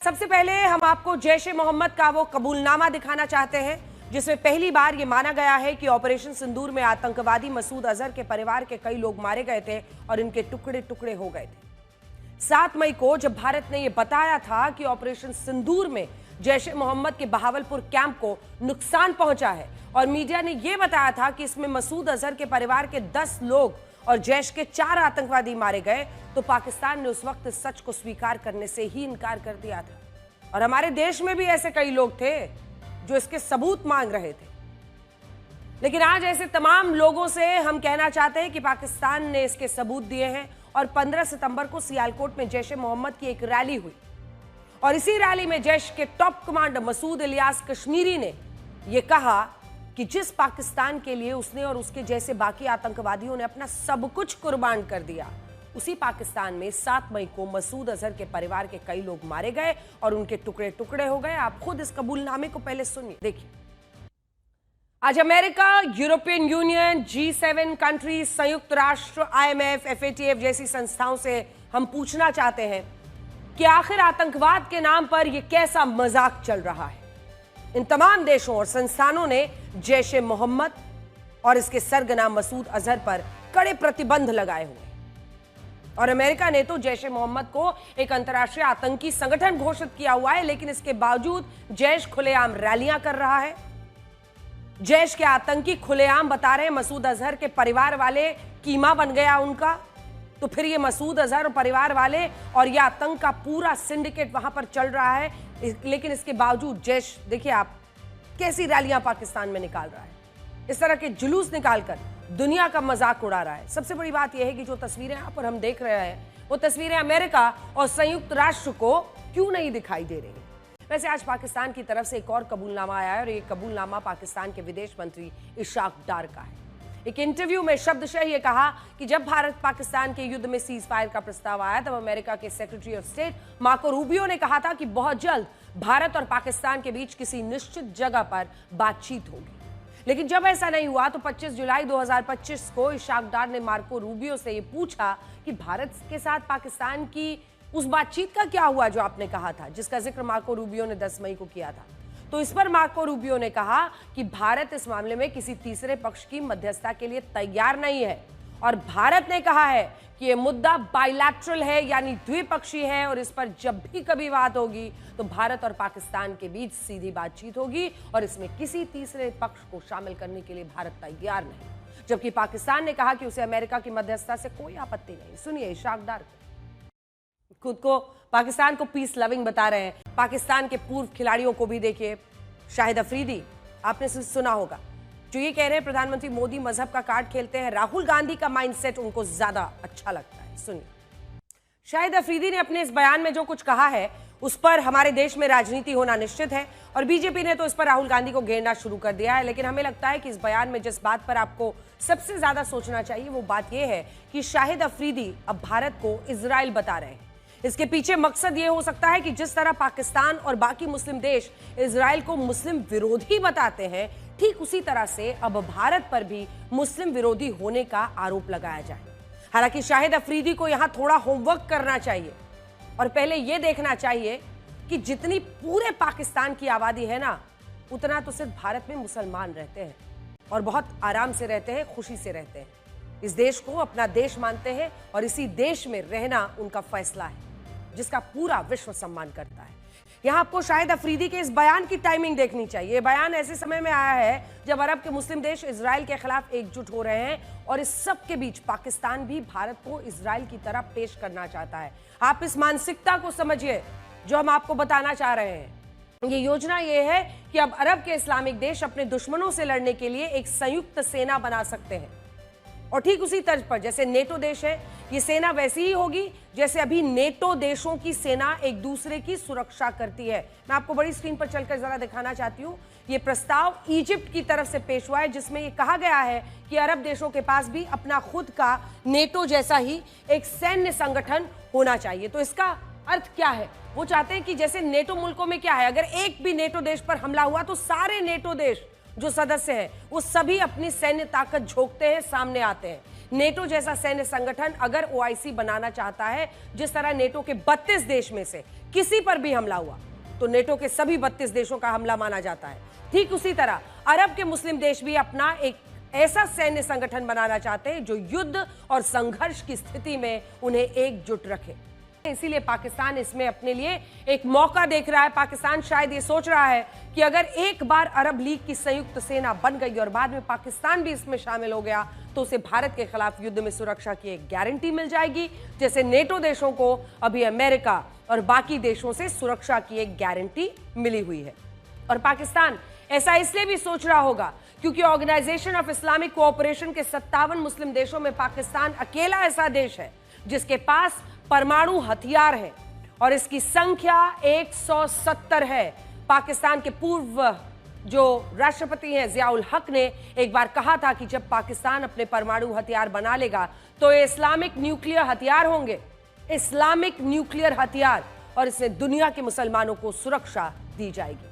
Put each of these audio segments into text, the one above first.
सबसे पहले हम आपको जैश ए मोहम्मद का वो कबूलनामा दिखाना चाहते हैं जिसमें पहली बार ये माना गया है कि ऑपरेशन सिंदूर में आतंकवादी मसूद अजहर के परिवार के कई लोग मारे गए थे और इनके टुकड़े टुकड़े हो गए थे। 7 मई को जब भारत ने यह बताया था कि ऑपरेशन सिंदूर में जैश ए मोहम्मद के बहावलपुर कैंप को नुकसान पहुंचा है और मीडिया ने यह बताया था कि इसमें मसूद अजहर के परिवार के 10 लोग और जैश के 4 आतंकवादी मारे गए, तो पाकिस्तान ने उस वक्त इस सच को स्वीकार करने से ही इनकार कर दिया था। और हमारे देश में भी ऐसे कई लोग थे जो इसके सबूत मांग रहे थे, लेकिन आज ऐसे तमाम लोगों से हम कहना चाहते हैं कि पाकिस्तान ने इसके सबूत दिए हैं। और 15 सितंबर को सियालकोट में जैश ए मोहम्मद की एक रैली हुई और इसी रैली में जैश के टॉप कमांडर मसूद इलियास कश्मीरी ने यह कहा कि जिस पाकिस्तान के लिए उसने और उसके जैसे बाकी आतंकवादियों ने अपना सब कुछ कुर्बान कर दिया, उसी पाकिस्तान में 7 मई को मसूद अजहर के परिवार के कई लोग मारे गए और उनके टुकड़े टुकड़े हो गए। आप खुद इस कबूलनामे को पहले सुनिए, देखिए। आज America, European union, G7 countries, संयुक्त राष्ट्र, IMF, FATF जैसी संस्थाओं से हम पूछना चाहते हैं कि आखिर आतंकवाद के नाम पर यह कैसा मजाक चल रहा है। इन तमाम देशों और संस्थानों ने जैश ए मोहम्मद और इसके सरगना मसूद अजहर पर कड़े प्रतिबंध लगाए हुए हैं और अमेरिका ने तो जैश ए मोहम्मद को एक अंतर्राष्ट्रीय आतंकी संगठन घोषित किया हुआ है, लेकिन इसके बावजूद जैश खुलेआम रैलियां कर रहा है। जैश के आतंकी खुलेआम बता रहे हैं मसूद अजहर के परिवार वाले कीमा बन गया उनका, तो फिर ये मसूद अजहर और परिवार वाले और ये आतंक का पूरा सिंडिकेट वहां पर चल रहा है। लेकिन इसके बावजूद जैश, देखिए आप कैसी रैलियां पाकिस्तान में निकाल रहा है, इस तरह के जुलूस निकालकर दुनिया का मजाक उड़ा रहा है। सबसे बड़ी बात यह है कि जो तस्वीरें यहां पर हम देख रहे हैं वो तस्वीरें अमेरिका और संयुक्त राष्ट्र को क्यों नहीं दिखाई दे रही। वैसे आज पाकिस्तान की तरफ से एक और कबूलनामा आया है और ये कबूलनामा पाकिस्तान के विदेश मंत्री इशाक डार का है। एक इंटरव्यू में शब्दशः ये कहा कि जब भारत पाकिस्तान के युद्ध में सीज फायर का प्रस्ताव आया तब अमेरिका के secretary of state Marco Rubio ने कहा था कि बहुत जल्द भारत और पाकिस्तान के बीच किसी निश्चित जगह पर बातचीत होगी। लेकिन जब ऐसा नहीं हुआ तो 25 जुलाई 2025 को इशाक डार ने मार्को रूबियो से ये पूछा कि भारत के साथ पाकिस्तान की उस बातचीत का क्या हुआ जो आपने कहा था, जिसका जिक्र मार्को रूबियो ने 10 मई को किया था। तो इस पर मार्को रूबियो ने कहा कि भारत इस मामले में किसी तीसरे पक्ष की मध्यस्थता के लिए तैयार नहीं है और भारत ने कहा है कि यह मुद्दा बायलैटरल है, यानी द्विपक्षीय है, और इस पर जब भी कभी बात होगी तो भारत और पाकिस्तान के बीच सीधी बातचीत होगी और इसमें किसी तीसरे पक्ष को शामिल करने के लिए भारत तैयार नहीं। जबकि पाकिस्तान ने कहा कि उसे अमेरिका की मध्यस्थता से कोई आपत्ति नहीं। सुनिए इशाक डार, खुद को पाकिस्तान को पीस लविंग बता रहे हैं। पाकिस्तान के पूर्व खिलाड़ियों को भी देखिए, शाहिद अफरीदी आपने सुना होगा, जो ये कह रहे हैं प्रधानमंत्री मोदी मजहब का कार्ड खेलते हैं, राहुल गांधी का माइंडसेट उनको ज्यादा अच्छा लगता है। सुनिए शाहिद अफरीदी ने अपने इस बयान में जो कुछ कहा है उस पर हमारे देश में राजनीति होना निश्चित है और बीजेपी ने तो इस पर राहुल गांधी को घेरना शुरू कर दिया है। लेकिन हमें लगता है कि इस बयान में जिस बात पर आपको सबसे ज्यादा सोचना चाहिए वो बात यह है कि शाहिद अफरीदी अब भारत को इजराइल बता रहे हैं। इसके पीछे मकसद यह हो सकता है कि जिस तरह पाकिस्तान और बाकी मुस्लिम देश इजराइल को मुस्लिम विरोधी बताते हैं, ठीक उसी तरह से अब भारत पर भी मुस्लिम विरोधी होने का आरोप लगाया जाए। हालांकि शाहिद अफरीदी को यहां थोड़ा होमवर्क करना चाहिए और पहले यह देखना चाहिए कि जितनी पूरे पाकिस्तान की आबादी है ना, उतना तो सिर्फ भारत में मुसलमान रहते हैं और बहुत आराम से रहते हैं, खुशी से रहते हैं। इस देश को अपना देश मानते हैं और इसी देश में रहना उनका फैसला है जिसका पूरा विश्व सम्मान करता है। यहां आपको शाहिद अफरीदी के इस बयान की टाइमिंग देखनी चाहिए। यह बयान ऐसे समय में आया है जब अरब के मुस्लिम देश इजराइल के खिलाफ एकजुट हो रहे हैं और इस सब के बीच पाकिस्तान भी भारत को इजराइल की तरह पेश करना चाहता है। आप इस मानसिकता को समझिए जो हम आपको बताना चाह रहे हैं। ये योजना ये है कि अब अरब के इस्लामिक देश अपने दुश्मनों से लड़ने के लिए एक संयुक्त सेना बना सकते हैं और ठीक उसी तर्ज पर जैसे नेटो देश है, ये सेना वैसी ही होगी जैसे अभी नेटो देशों की सेना एक दूसरे की सुरक्षा करती है। मैं आपको बड़ी स्क्रीन पर चलकर जरा दिखाना चाहती हूँ। ये प्रस्ताव इजिप्ट की तरफ से पेश हुआ है जिसमें ये कहा गया है कि अरब देशों के पास भी अपना खुद का नेटो जैसा ही एक सैन्य संगठन होना चाहिए। तो इसका अर्थ क्या है? वो चाहते हैं कि जैसे नेटो मुल्कों में क्या है, अगर एक भी नेटो देश पर हमला हुआ तो सारे नेटो देश जो सदस्य हैं वो सभी अपनी सैन्य ताकत झोंकते हैं, सामने आते हैं। नेटो जैसा सैन्य संगठन अगर ओआईसी बनाना चाहता है, जिस तरह नेटो के 32 देश में से किसी पर भी हमला हुआ तो नेटो के सभी 32 देशों का हमला माना जाता है। ठीक उसी तरह अरब के मुस्लिम देश भी अपना एक ऐसा सैन्य संगठन बनाना चाहते हैं जो युद्ध और संघर्ष की स्थिति में उन्हें एकजुट रखे। इसीलिए पाकिस्तान इसमें अपने लिए एक मौका देख रहा है। पाकिस्तान शायद ये सोच रहा है कि अगर एक बार अरब लीग की संयुक्त सेना बन गई और बाद में पाकिस्तान भी इसमें शामिल हो गया तो उसे भारत के खिलाफ युद्ध में सुरक्षा की एक गारंटी मिल जाएगी, जैसे नेटो देशों को अभी अमेरिका और बाकी देशों से सुरक्षा की एक गारंटी मिली हुई है। और पाकिस्तान ऐसा इसलिए भी सोच रहा होगा क्योंकि ऑर्गेनाइजेशन ऑफ इस्लामिक कोऑपरेशन के 57 मुस्लिम देशों में पाकिस्तान अकेला ऐसा देश है जिसके पास परमाणु हथियार है और इसकी संख्या 170 है। पाकिस्तान के पूर्व जो राष्ट्रपति हैं जियाउल हक ने एक बार कहा था कि जब पाकिस्तान अपने परमाणु हथियार बना लेगा तो ये इस्लामिक न्यूक्लियर हथियार होंगे, इस्लामिक न्यूक्लियर हथियार, और इसमें दुनिया के मुसलमानों को सुरक्षा दी जाएगी।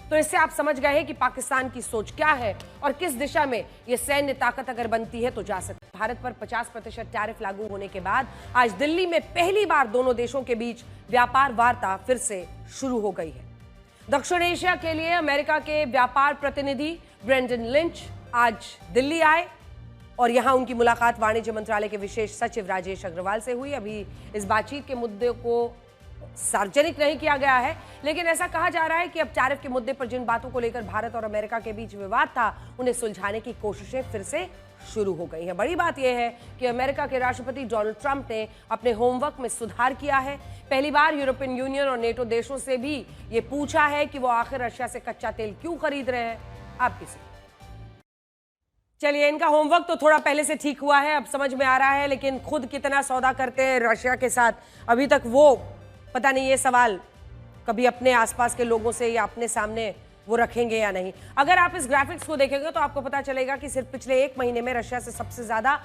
तो इससे आप समझ गए हैं कि पाकिस्तान की सोच क्या है और किस दिशा में यह सैन्य ताकत अगर बनती है तो जा सकती है। भारत पर 50% टैरिफ लागू होने के बाद आज दिल्ली में पहली बार दोनों देशों के बीच व्यापार वार्ता फिर से शुरू हो गई है। दक्षिण एशिया के लिए अमेरिका के व्यापार प्रतिनिधि ब्रेंडन लिंच आज दिल्ली आए और यहां उनकी मुलाकात वाणिज्य मंत्रालय के विशेष सचिव राजेश अग्रवाल से हुई। अभी इस बातचीत के मुद्दे को सार्वजनिक नहीं किया गया है, लेकिन ऐसा कहा जा रहा है कि अब टैरिफ के मुद्दे पर जिन बातों को लेकर भारत और अमेरिका के बीच विवाद था उन्हें सुलझाने की कोशिशें फिर से शुरू हो गई हैं। बड़ी बात यह है कि अमेरिका के राष्ट्रपति डोनाल्ड ट्रंप ने अपने होमवर्क में सुधार किया है। पहली बार यूरोपियन यूनियन और नेटो देशों से भी ये पूछा है कि वो आखिर रशिया से कच्चा तेल क्यों खरीद रहे हैं। आप किसी चलिए, इनका होमवर्क तो थोड़ा पहले से ठीक हुआ है, अब समझ में आ रहा है, लेकिन खुद कितना सौदा करते हैं रशिया के साथ अभी तक वो पता नहीं। ये सवाल कभी अपने आसपास के लोगों से या अपने सामने वो रखेंगे या नहीं। अगर आप इस ग्राफिक्स को देखेंगे तो आपको पता चलेगा कि सिर्फ पिछले एक महीने में रशिया से सबसे ज्यादा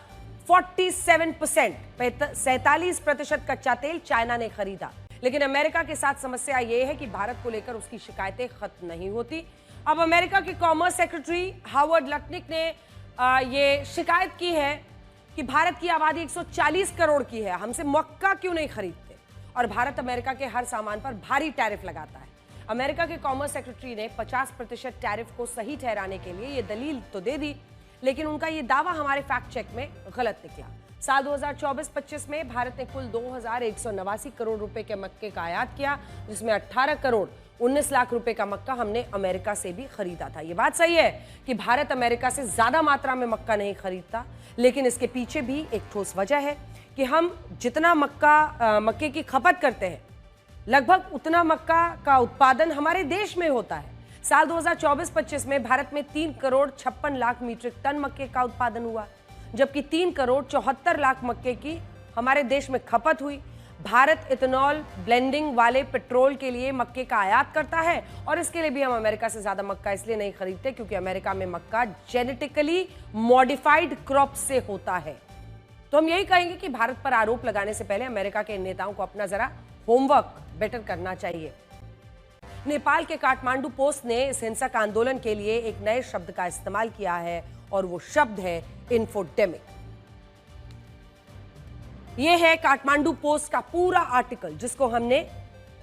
47% कच्चा तेल चाइना ने खरीदा। लेकिन अमेरिका के साथ समस्या यह है कि भारत को लेकर उसकी शिकायतें खत्म नहीं होती। अब अमेरिका के कॉमर्स सेक्रेटरी हावर्ड लटनिक ने ये शिकायत की है कि भारत की आबादी 140 करोड़ की है, हमसे मक्का क्यों नहीं खरीदते, और भारत अमेरिका के हर सामान पर भारी टैरिफ लगाता है। अमेरिका के कॉमर्स सेक्रेटरी ने 50% टैरिफ को सही ठहराने के लिए ये दलील तो दे दी, लेकिन उनका ये दावा हमारे फैक्ट चेक में गलत निकला। साल 2024-25 में भारत ने कुल 2189 करोड़ रुपए के मक्के का आयात किया, जिसमें 18 करोड़ 19 लाख रुपए का मक्का हमने अमेरिका से भी खरीदा था। ये बात सही है कि भारत अमेरिका से ज्यादा मात्रा में मक्का नहीं खरीदता, लेकिन इसके पीछे भी एक ठोस वजह है कि हम जितना मक्के की खपत करते हैं लगभग उतना मक्का का उत्पादन हमारे देश में होता है। साल 2024-25 में भारत में 3 करोड़ 56 लाख मीट्रिक टन मक्के का उत्पादन हुआ, जबकि 3 करोड़ 74 लाख मक्के की हमारे देश में खपत हुई। भारत इथेनॉल ब्लेंडिंग वाले पेट्रोल के लिए मक्के का आयात करता है और इसके लिए भी हम अमेरिका से ज्यादा मक्का इसलिए नहीं खरीदते क्योंकि अमेरिका में मक्का जेनेटिकली मॉडिफाइड क्रॉप से होता है। तो हम यही कहेंगे कि भारत पर आरोप लगाने से पहले अमेरिका के नेताओं को अपना जरा होमवर्क बेटर करना चाहिए। नेपाल के काठमांडू पोस्ट ने इस हिंसक आंदोलन के लिए एक नए शब्द का इस्तेमाल किया है और वो शब्द है इन्फोडेमिक। ये है काठमांडू पोस्ट का पूरा आर्टिकल जिसको हमने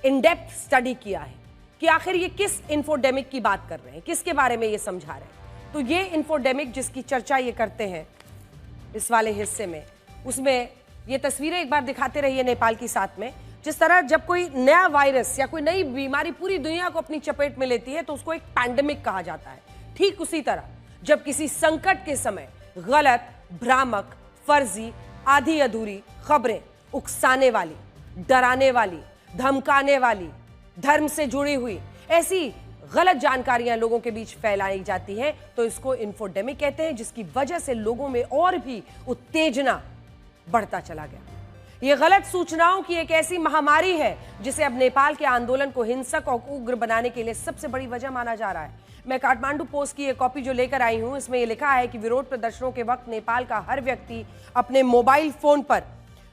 इन डेप्थ स्टडी किया है कि आखिर ये किस इन्फोडेमिक की बात कर रहे हैं, किसके बारे में ये समझा रहे हैं। तो ये इन्फोडेमिक जिसकी चर्चा ये करते हैं इस वाले हिस्से में, उसमें ये तस्वीरें एक बार दिखाते रहिए नेपाल की साथ में। जिस तरह जब कोई नया वायरस या कोई नई बीमारी पूरी दुनिया को अपनी चपेट में लेती है तो उसको एक पैंडेमिक कहा जाता है। ठीक उसी तरह जब किसी संकट के समय गलत, भ्रामक, फर्जी, आधी अधूरी खबरें, उकसाने वाली, डराने वाली, धमकाने वाली, धर्म से जुड़ी हुई ऐसी गलत जानकारियां लोगों के बीच फैलाई जाती हैं तो इसको इन्फोडेमिक कहते हैं, जिसकी वजह से लोगों में और भी उत्तेजना बढ़ता चला गया। यह गलत सूचनाओं की एक ऐसी महामारी है जिसे अब नेपाल के आंदोलन को हिंसक और उग्र बनाने के लिए सबसे बड़ी वजह माना जा रहा है। मैं काठमांडू पोस्ट की एक कॉपी जो लेकर आई हूं, इसमें यह लिखा है कि विरोध प्रदर्शनों के वक्त नेपाल का हर व्यक्ति अपने मोबाइल फोन पर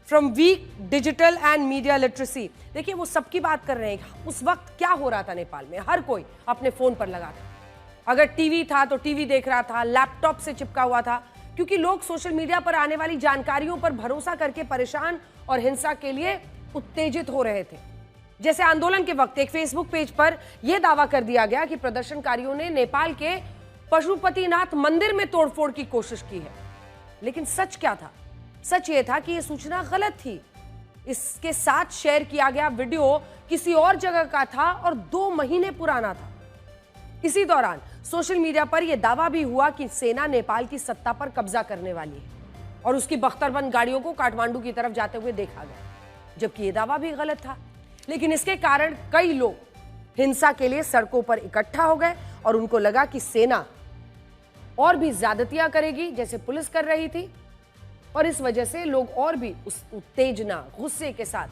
from weak digital and media literacy, देखिए वो सबकी बात कर रहे हैं। उस वक्त क्या हो रहा था नेपाल में, हर कोई अपने फोन पर लगा था। अगर टीवी था तो टीवी देख रहा था, लैपटॉप से चिपका हुआ था, क्योंकि लोग सोशल मीडिया पर आने वाली जानकारियों पर भरोसा करके परेशान और हिंसा के लिए उत्तेजित हो रहे थे। जैसे आंदोलन के वक्त एक फेसबुक पेज पर यह दावा कर दिया गया कि प्रदर्शनकारियों ने नेपाल के पशुपतिनाथ मंदिर में तोड़फोड़ की कोशिश की है। लेकिन सच क्या था? सच यह था कि यह सूचना गलत थी। इसके साथ शेयर किया गया वीडियो किसी और जगह का था और 2 महीने पुराना था। इसी दौरान सोशल मीडिया पर यह दावा भी हुआ कि सेना नेपाल की सत्ता पर कब्जा करने वाली है और उसकी बख्तरबंद गाड़ियों को काठमांडू की तरफ जाते हुए देखा गया, जबकि यह दावा भी गलत था। लेकिन इसके कारण कई लोग हिंसा के लिए सड़कों पर इकट्ठा हो गए और उनको लगा कि सेना और भी ज्यादतियां करेगी जैसे पुलिस कर रही थी, और इस वजह से लोग और भी उस उत्तेजना, गुस्से के साथ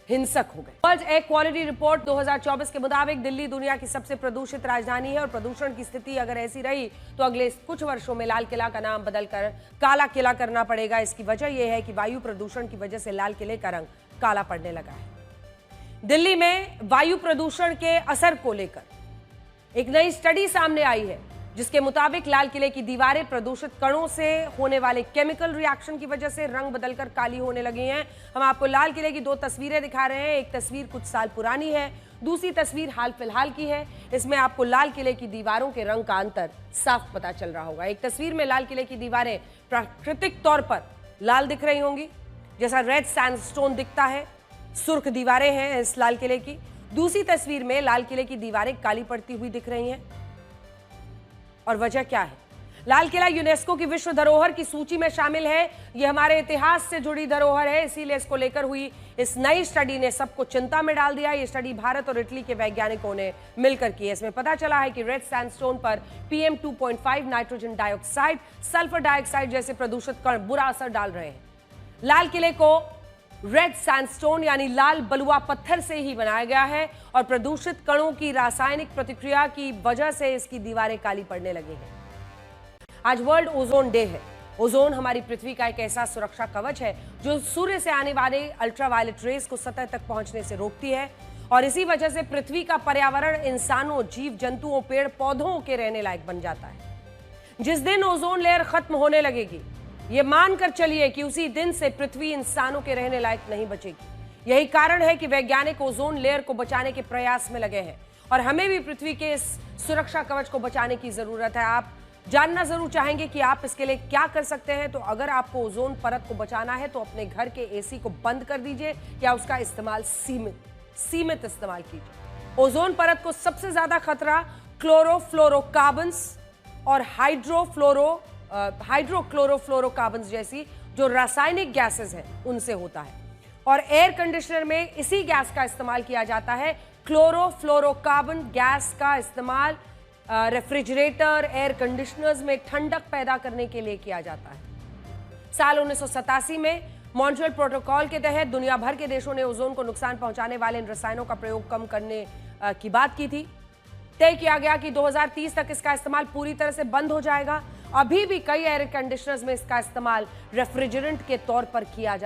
हिंसक हो गए। वर्ल्ड एयर क्वालिटी रिपोर्ट 2024 के मुताबिक दिल्ली दुनिया की सबसे प्रदूषित राजधानी है और प्रदूषण की स्थिति अगर ऐसी रही तो अगले कुछ वर्षों में लाल किला का नाम बदलकर काला किला करना पड़ेगा। इसकी वजह यह है कि वायु प्रदूषण की वजह से लाल किले का रंग काला पड़ने लगा है। दिल्ली में वायु प्रदूषण के असर को लेकर एक नई स्टडी सामने आई है, जिसके मुताबिक लाल किले की दीवारें प्रदूषित कणों से होने वाले केमिकल रिएक्शन की वजह से रंग बदलकर काली होने लगी हैं। हम आपको लाल किले की 2 तस्वीरें दिखा रहे हैं। एक तस्वीर कुछ साल पुरानी है, दूसरी तस्वीर हाल फिलहाल की है। इसमें आपको लाल किले की दीवारों के रंग का अंतर साफ पता चल रहा होगा। एक तस्वीर में लाल किले की दीवारें प्राकृतिक तौर पर लाल दिख रही होंगी, जैसा रेड सैंडस्टोन दिखता है। सुर्ख दीवारें हैं इस लाल किले की। दूसरी तस्वीर में लाल किले की दीवारें काली पड़ती हुई दिख रही हैं। और वजह क्या है? लाल किला यूनेस्को की विश्व धरोहर की सूची में शामिल है। यह हमारे इतिहास से जुड़ी धरोहर है, इसीलिए इसको लेकर हुई इस नई स्टडी ने सबको चिंता में डाल दिया। यह स्टडी भारत और इटली के वैज्ञानिकों ने मिलकर की है। इसमें पता चला है कि रेड सैंडस्टोन पर PM 2.5, nitrogen dioxide, sulphur dioxide जैसे प्रदूषित कण बुरा असर डाल रहे हैं। लाल किले को रेड सैंडस्टोन यानी लाल बलुआ पत्थर से ही बनाया गया है और प्रदूषित कणों की रासायनिक प्रतिक्रिया की वजह से इसकी दीवारें काली पड़ने लगी हैं। आज वर्ल्ड ओजोन डे है। ओजोन हमारी पृथ्वी का एक ऐसा सुरक्षा कवच है जो सूर्य से आने वाले अल्ट्रावायलेट रेस को सतह तक पहुंचने से रोकती है और इसी वजह से पृथ्वी का पर्यावरण इंसानों, जीव जंतुओं, पेड़ पौधों के रहने लायक बन जाता है। जिस दिन ओजोन लेयर खत्म होने लगेगी, ये मानकर चलिए कि उसी दिन से पृथ्वी इंसानों के रहने लायक नहीं बचेगी। यही कारण है कि वैज्ञानिक ओजोन लेयर को बचाने के प्रयास में लगे हैं और हमें भी पृथ्वी के इस सुरक्षा कवच को बचाने की जरूरत है। आप जानना जरूर चाहेंगे कि आप इसके लिए क्या कर सकते हैं। तो अगर आपको ओजोन परत को बचाना है तो अपने घर के AC को बंद कर दीजिए या उसका इस्तेमाल सीमित इस्तेमाल कीजिए। ओजोन परत को सबसे ज्यादा खतरा क्लोरोफ्लोरोकार्बन्स और हाइड्रोक्लोरोफ्लोरोकार्बन्स जैसी जो रासायनिक गैसेस हैं उनसे होता है और एयर कंडीशनर में इसी गैस का इस्तेमाल किया जाता है। क्लोरोफ्लोरोकार्बन गैस का इस्तेमाल रेफ्रिजरेटर, एयर कंडीशनर्स में ठंडक पैदा करने के लिए किया जाता है। साल 1987 में मॉन्ट्रियल प्रोटोकॉल के तहत दुनिया भर के देशों ने ओजोन को नुकसान पहुंचाने वाले इन रसायनों का प्रयोग कम करने की बात की थी। तय किया गया कि 2030 तक इसका इस्तेमाल पूरी तरह से बंद हो जाएगा। अभी भी कई एयर कंडीशनर्स में इसका इस्तेमाल रेफ्रिजरेंट के तौर पर किया जाता है।